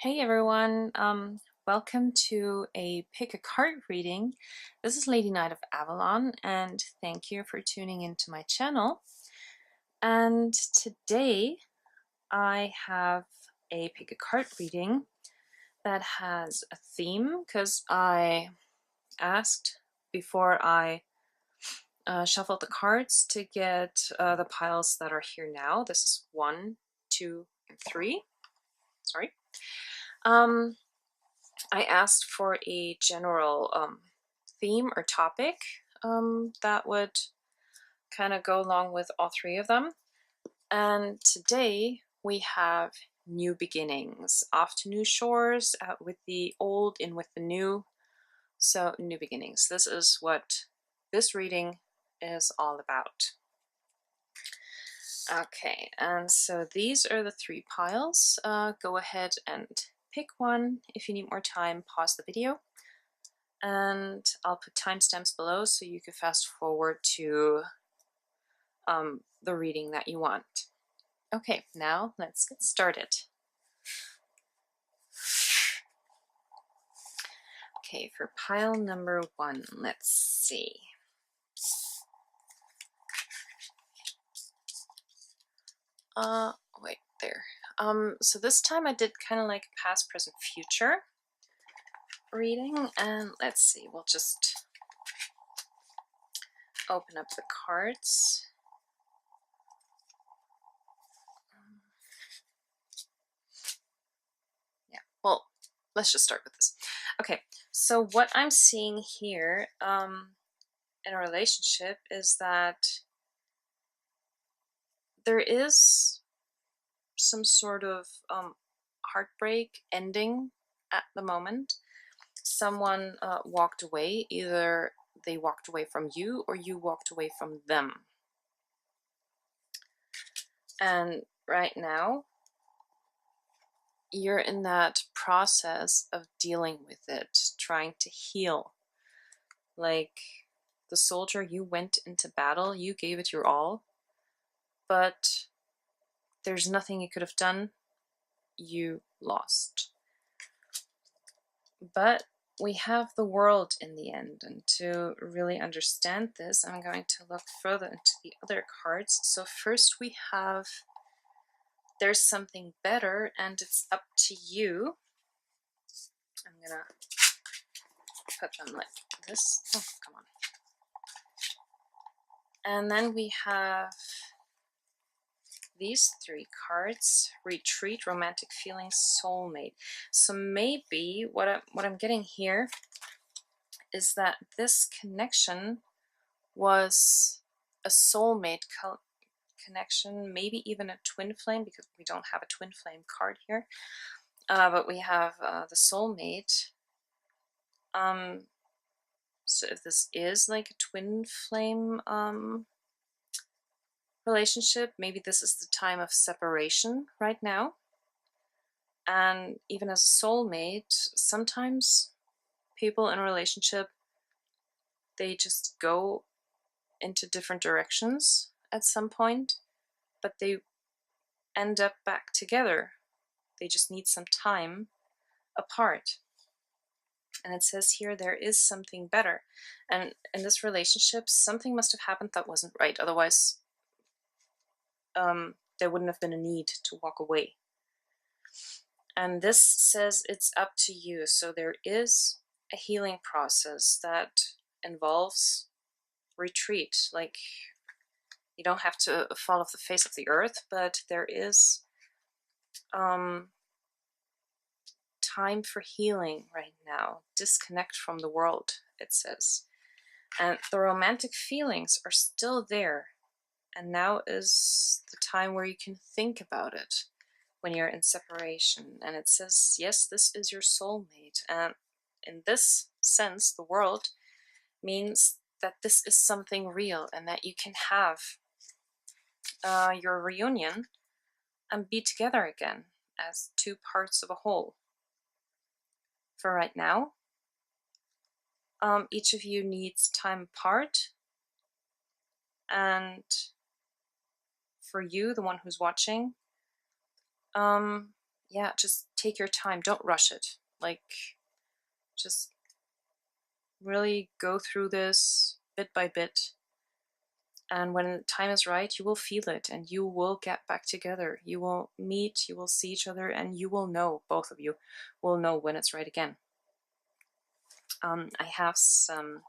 Hey everyone, welcome to a pick a card reading. This is Lady Knight of Avalon, and thank you for tuning into my channel. And today I have a pick a card reading that has a theme because I asked before I shuffled the cards to get the piles that are here now. This is 1, 2, and 3. Sorry. I asked for a general theme or topic that would kind of go along with all three of them. And today we have new beginnings, off to new shores, out with the old, in with the new. So, new beginnings. This is what this reading is all about. Okay, and so these are the 3 piles. Go ahead and pick one. If you need more time, pause the video. And I'll put timestamps below so you can fast forward to the reading that you want. Okay, now let's get started. Okay, for pile number 1, let's see. Wait, there. So this time I did kind of like past, present, future reading, and let's see, we'll just open up the cards. Yeah, well, let's just start with this. Okay, so what I'm seeing here in a relationship is that there is some sort of heartbreak ending at the moment. Someone walked away. Either they walked away from you or you walked away from them. And right now, you're in that process of dealing with it, trying to heal. Like the soldier, you went into battle, you gave it your all, but there's nothing you could have done. You lost. But we have the world in the end, and to really understand this, I'm going to look further into the other cards. So first we have there's something better, and it's up to you. I'm gonna put them like this. Oh, come on. And then we have these 3 cards: retreat, romantic feelings, soulmate. So maybe what I'm getting here is that this connection was a soulmate connection, maybe even a twin flame, because we don't have a twin flame card here, but we have the soulmate. So if this is like a twin flame relationship, maybe this is the time of separation right now. And even as a soulmate, sometimes people in a relationship, they just go into different directions at some point, but they end up back together. They just need some time apart. And it says here there is something better. And in this relationship, something must have happened that wasn't right. Otherwise, there wouldn't have been a need to walk away. And this says it's up to you. So there is a healing process that involves retreat. Like, you don't have to fall off the face of the earth, but there is time for healing right now. Disconnect from the world, it says. And the romantic feelings are still there. And now is the time where you can think about it when you're in separation. And it says, yes, this is your soulmate. And in this sense, the world means that this is something real and that you can have your reunion and be together again as 2 parts of a whole. For right now, each of you needs time apart. And for you, the one who's watching, yeah, just take your time. Don't rush it. Like, just really go through this bit by bit. And when the time is right, you will feel it and you will get back together. You will meet, you will see each other, and you will know, both of you will know when it's right again. I have some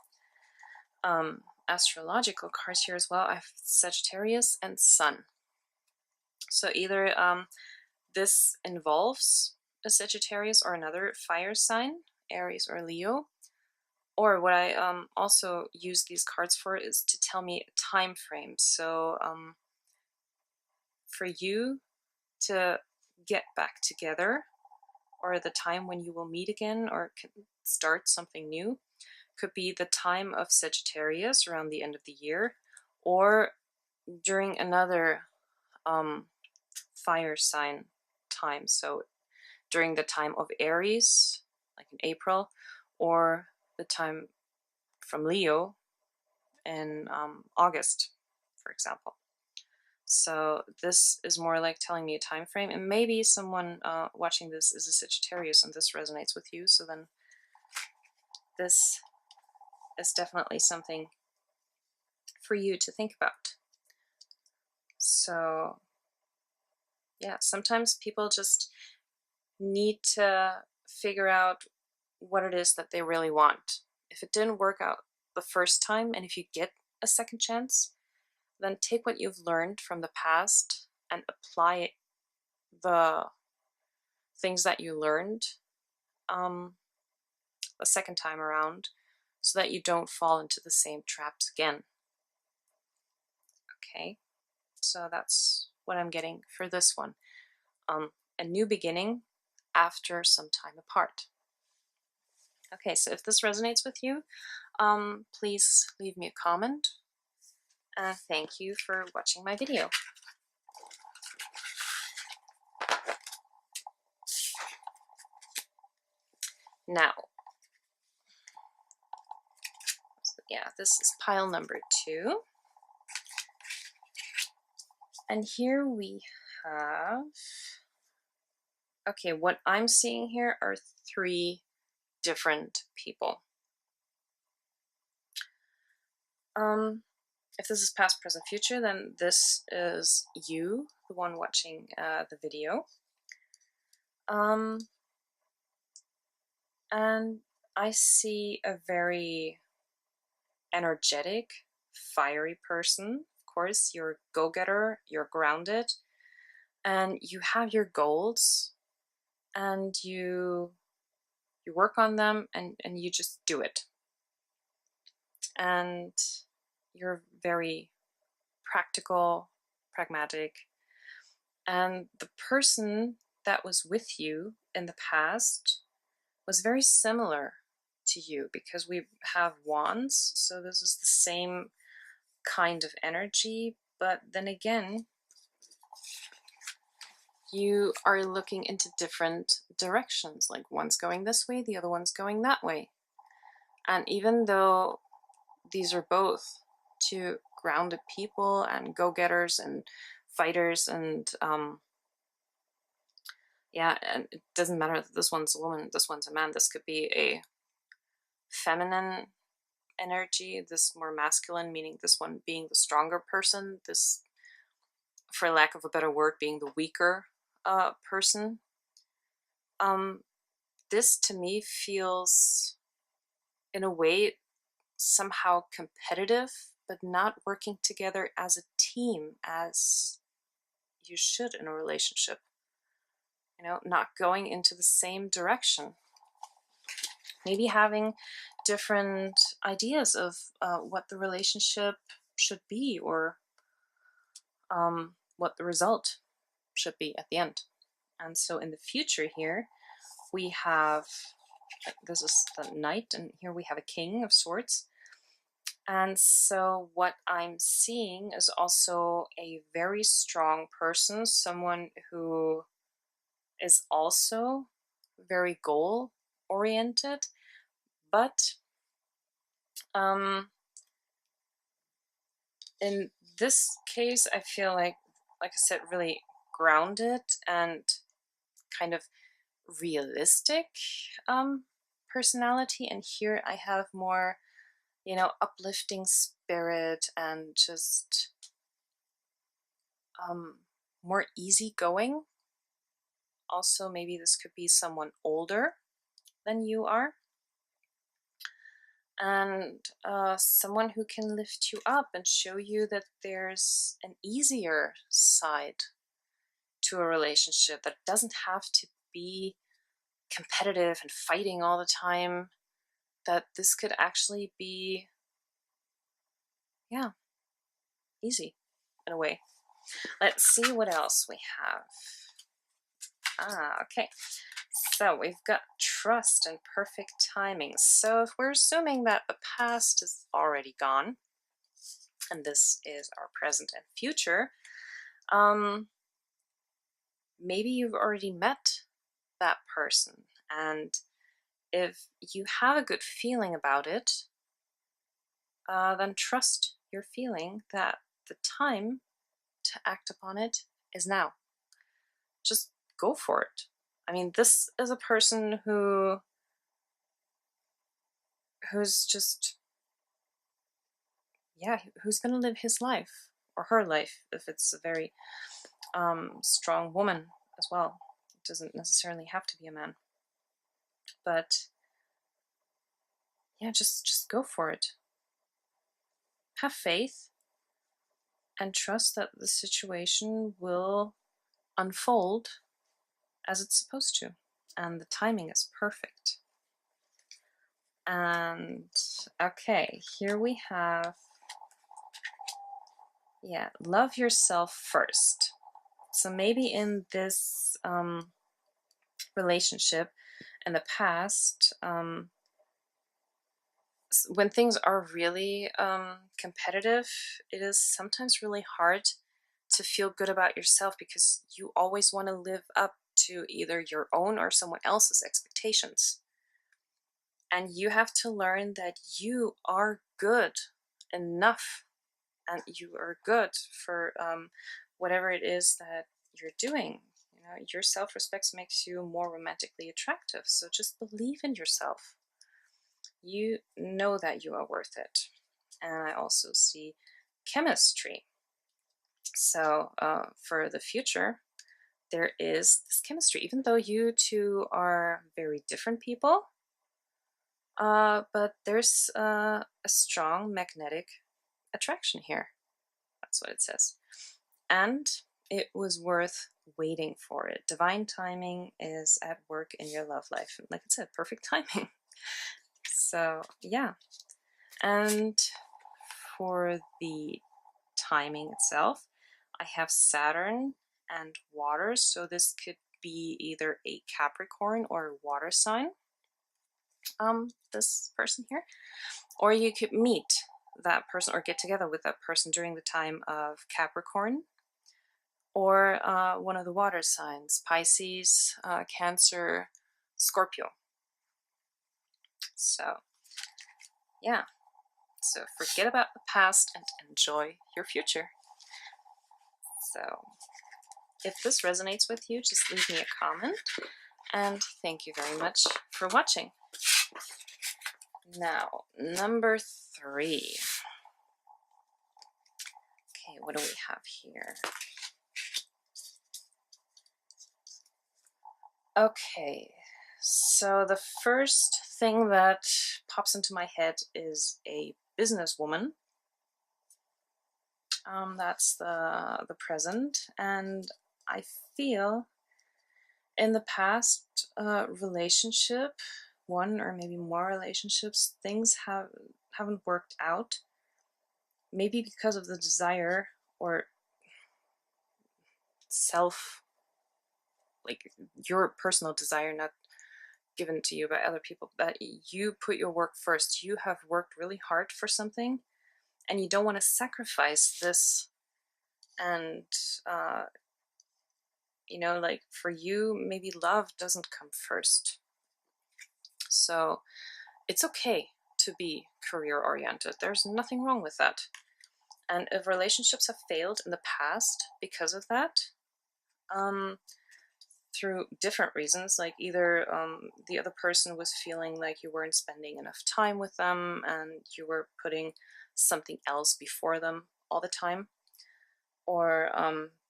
astrological cards here as well. I have Sagittarius and Sun. So either this involves a Sagittarius or another fire sign, Aries or Leo. Or what I also use these cards for is to tell me a time frame. So for you to get back together, or the time when you will meet again or can start something new, could be the time of Sagittarius around the end of the year, or during another fire sign time. So during the time of Aries, like in April, or the time from Leo in August, for example. So this is more like telling me a time frame, and maybe someone watching this is a Sagittarius and this resonates with you, so then this is definitely something for you to think about. So yeah, sometimes people just need to figure out what it is that they really want. If it didn't work out the first time, and if you get a second chance, then take what you've learned from the past and apply the things that you learned a second time around, so that you don't fall into the same traps again. Okay, so that's what I'm getting for this one. A new beginning after some time apart. Okay, so if this resonates with you, please leave me a comment. And thank you for watching my video. Now, yeah, this is pile number 2. And here we have, okay, what I'm seeing here are 3 different people. If this is past, present, future, then this is you, the one watching the video. And I see a very energetic, fiery person. Of course, you're a go-getter, you're grounded, and you have your goals, and you work on them, and you just do it. And you're very practical, pragmatic. And the person that was with you in the past was very similar to you, because we have wands, so this is the same kind of energy, but then again, you are looking into different directions, like one's going this way, the other one's going that way. And even though these are both 2 grounded people and go-getters and fighters, and yeah, and it doesn't matter that this one's a woman, this one's a man. This could be a feminine energy, this more masculine, meaning this one being the stronger person, this, for lack of a better word, being the weaker person. This to me feels, in a way, somehow competitive, but not working together as a team as you should in a relationship. You know, not going into the same direction. Maybe having different ideas of what the relationship should be, or what the result should be at the end. And so in the future here, we have, this is the Knight, and here we have a King of Swords. And so what I'm seeing is also a very strong person, someone who is also very goal-oriented, but in this case, I feel like I said, really grounded and kind of realistic personality, and here I have more, uplifting spirit and just more easygoing. Also, maybe this could be someone older than you are, and someone who can lift you up and show you that there's an easier side to a relationship, that doesn't have to be competitive and fighting all the time, that this could actually be, yeah, easy in a way. Let's see what else we have. Okay. So we've got trust and perfect timing. So if we're assuming that the past is already gone, and this is our present and future, maybe you've already met that person. And if you have a good feeling about it, then trust your feeling that the time to act upon it is now. Just go for it. I mean, this is a person who's just, yeah, who's going to live his life or her life, if it's a very strong woman as well. It doesn't necessarily have to be a man. But yeah, just go for it. Have faith and trust that the situation will unfold as it's supposed to, and the timing is perfect. And okay, here we have, yeah, love yourself first. So maybe in this relationship in the past, when things are really competitive, it is sometimes really hard to feel good about yourself, because you always want to live up to either your own or someone else's expectations. And you have to learn that you are good enough, and you are good for whatever it is that you're doing. Your self-respect makes you more romantically attractive. So just believe in yourself. You know that you are worth it. And I also see chemistry. So for the future, there is this chemistry, even though you two are very different people, but there's a strong magnetic attraction here. That's what it says. And it was worth waiting for it. Divine timing is at work in your love life. Like I said, perfect timing. So yeah. And for the timing itself, I have Saturn and water. So this could be either a Capricorn or a water sign, this person here. Or you could meet that person or get together with that person during the time of Capricorn, or one of the water signs, Pisces, Cancer, Scorpio. So yeah, so forget about the past and enjoy your future. So if this resonates with you, just leave me a comment, and thank you very much for watching. Now, number 3. Okay, what do we have here? Okay, so the first thing that pops into my head is a businesswoman. That's the present, and I feel in the past relationship, one or maybe more relationships, things haven't worked out. Maybe because of the desire or self, like your personal desire, not given to you by other people, but you put your work first. You have worked really hard for something, and you don't want to sacrifice this. And like for you, maybe love doesn't come first. So it's okay to be career oriented. There's nothing wrong with that. And if relationships have failed in the past because of that, through different reasons, like either the other person was feeling like you weren't spending enough time with them and you were putting something else before them all the time, or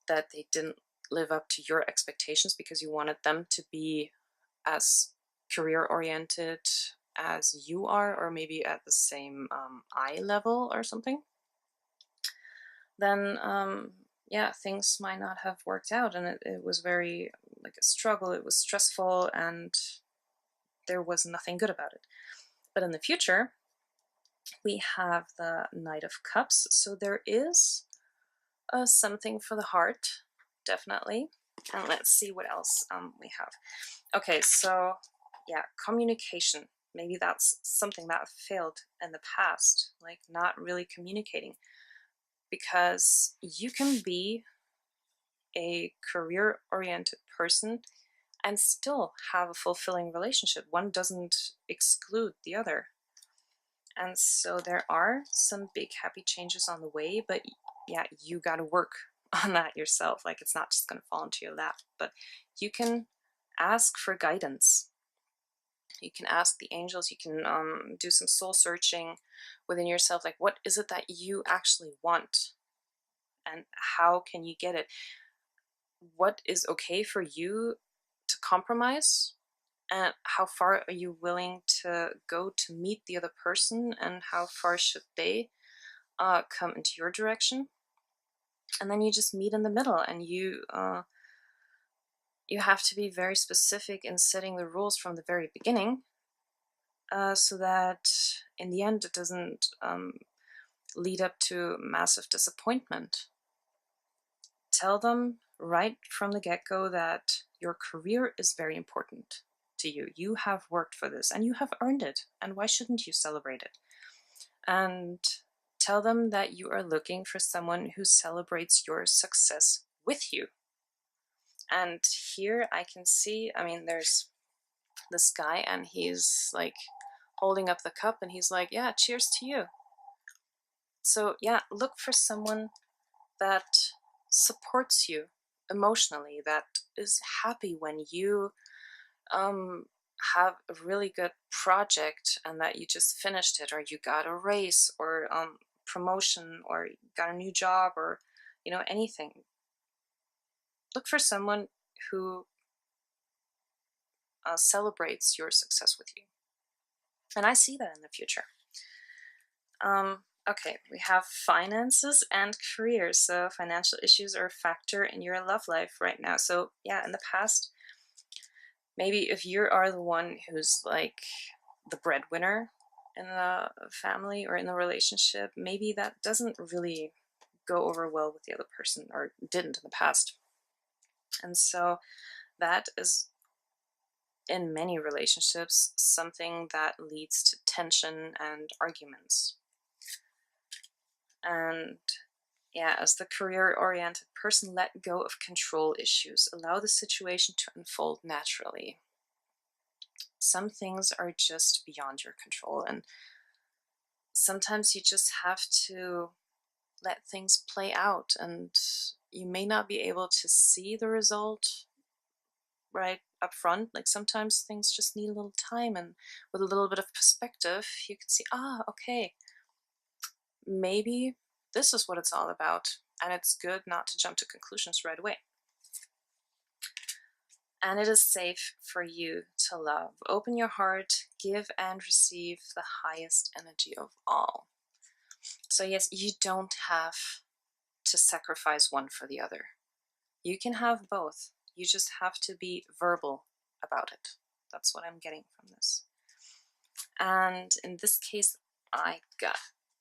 that they didn't live up to your expectations because you wanted them to be as career oriented as you are, or maybe at the same eye level or something, then yeah, things might not have worked out, and it was very like a struggle. It was stressful, and there was nothing good about it. But in the future, we have the Knight of Cups, so there is something for the heart, definitely. And let's see what else we have. Okay, so yeah, communication. Maybe that's something that failed in the past, like not really communicating, because you can be a career-oriented person and still have a fulfilling relationship. One doesn't exclude the other. And so there are some big happy changes on the way, but yeah, you got to work on that yourself. Like, it's not just going to fall into your lap, but you can ask for guidance. You can ask the angels, you can do some soul searching within yourself. Like, what is it that you actually want? And how can you get it? What is okay for you to compromise? And how far are you willing to go to meet the other person? And how far should they come into your direction? And then you just meet in the middle, and you have to be very specific in setting the rules from the very beginning, so that in the end it doesn't lead up to massive disappointment. Tell them right from the get-go that your career is very important to you. You have worked for this and you have earned it, and why shouldn't you celebrate it? And tell them that you are looking for someone who celebrates your success with you. And here I can see, I mean, there's this guy and he's like holding up the cup and he's like, yeah, cheers to you. So yeah, look for someone that supports you emotionally, that is happy when you have a really good project and that you just finished it, or you got a raise, or promotion, or got a new job, or anything. Look for someone who celebrates your success with you, and I see that in the future. Okay, we have finances and careers. So financial issues are a factor in your love life right now. So yeah, in the past, maybe if you are the one who's like the breadwinner in the family or in the relationship, maybe that doesn't really go over well with the other person, or didn't in the past. And so that is, in many relationships, something that leads to tension and arguments. And yeah, as the career-oriented person, let go of control issues. Allow the situation to unfold naturally. Some things are just beyond your control, and sometimes you just have to let things play out, and you may not be able to see the result right up front. Like, sometimes things just need a little time, and with a little bit of perspective, you can see, okay, maybe this is what it's all about, and it's good not to jump to conclusions right away. And it is safe for you to love. Open your heart, give and receive the highest energy of all. So yes, you don't have to sacrifice one for the other. You can have both. You just have to be verbal about it. That's what I'm getting from this. And in this case, I got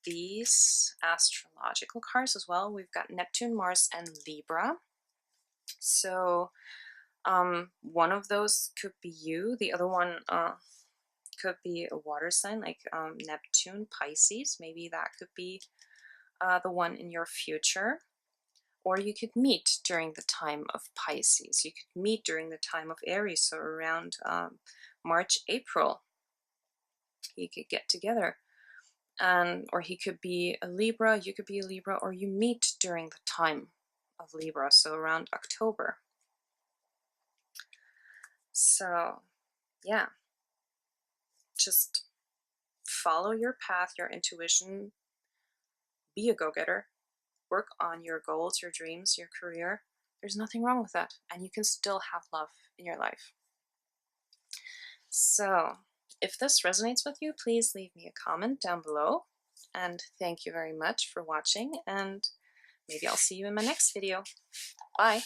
these astrological cards as well. We've got Neptune, Mars, and Libra. So one of those could be you. The other one could be a water sign, like Neptune, Pisces. Maybe that could be the one in your future. Or you could meet during the time of Pisces. You could meet during the time of Aries, so around March, April. You could get together. Or he could be a Libra, you could be a Libra, or you meet during the time of Libra, so around October. So, yeah, just follow your path, your intuition, be a go-getter, work on your goals, your dreams, your career. There's nothing wrong with that, and you can still have love in your life. So, if this resonates with you, please leave me a comment down below. And thank you very much for watching, and maybe I'll see you in my next video. Bye!